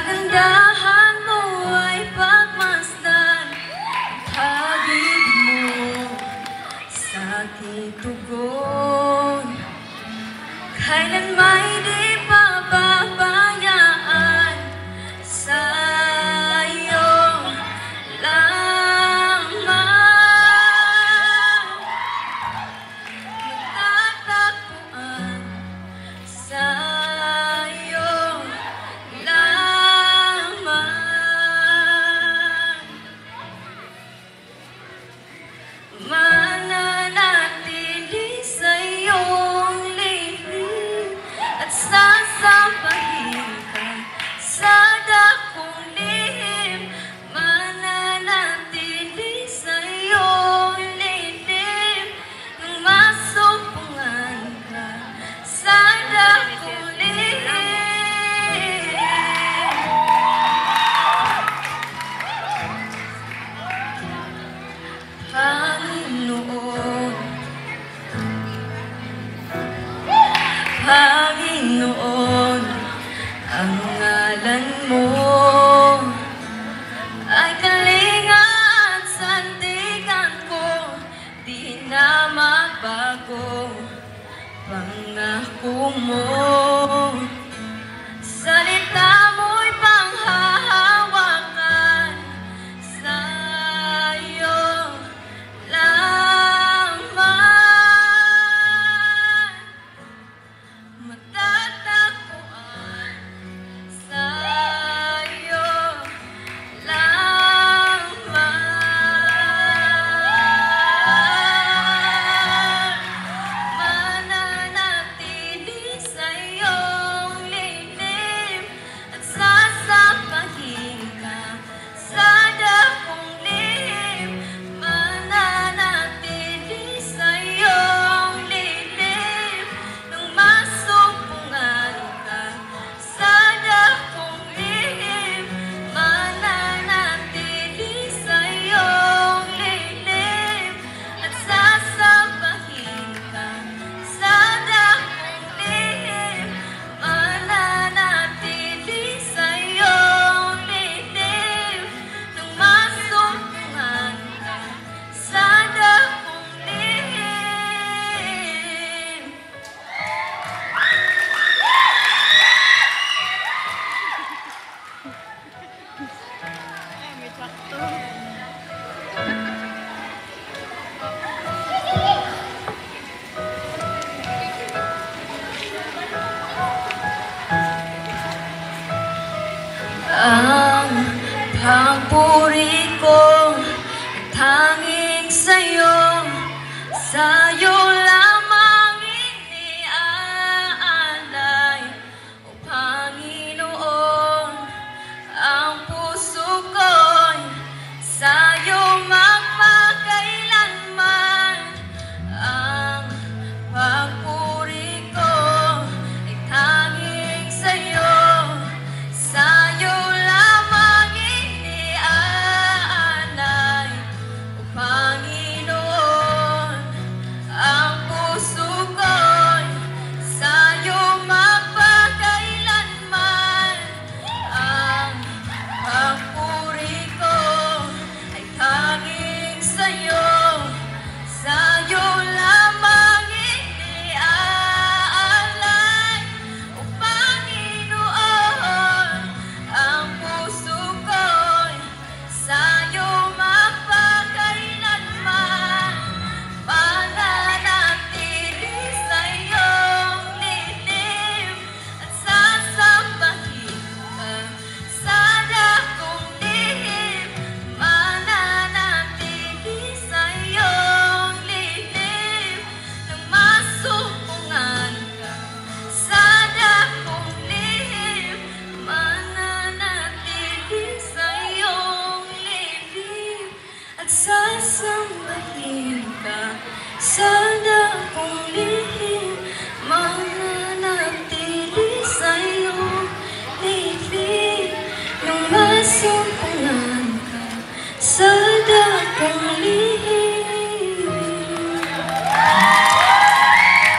kagandahan mo ay pagmasdan. Hagib mo sa aking tugon, kailan may di pababayaan. Sa iyo lamang matatagpuan. Sa iyo lamang mananatili sa iyong lihim at sasabahin ka sa dakong lihim. Mananatili sa iyong lihim nang masumpungan ka sa dakong lihim. Panginoon, Panginoon, ang ngalan mo ay kalinga at sandigan ko, di na magbago. Pangako mo, salita mo'y panghahawakan. Sa iyo lamang matatagpuan. Sa iyo lamang mananatili sa iyong lihim at sasabahin ka sa dakong lihim. Mananatili sa iyong lihim nang masumpungan ka sa dakong lihim. Mananatili sa iyong lihim at sasabahin ka sa dakong lihim. Mananatili sa iyong lihim nang masumpungan ka sa dakong lihim. Ang pagpuri ko ay tanging sa'yo, sa'yo lamang iniaalay. O Panginoon, ang puso ko'y sa'yo magpakailanman. Ang pagpuri ko ay tanging sa'yo, sa'yo lamang iniaalay. O Panginoon, ang puso ko'y sa'yo magpakailanman. Ang pagpuri ko ay tanging sa'yo, sa'yo lamang iniaalay. O Panginoon, ang puso ko'y sa'yo magpakailanman. Mananatili sa iyong lihim at sasabahin ka sa dakong lihim. Mananatili sa iyong lihim nang masumpungan ka sa dakong lihim. Mananatili sa iyong lihim at sasambahin ka sa dakong lihim. Mananatili sa iyong lihim nang masumpungan ka sa dakong lihim.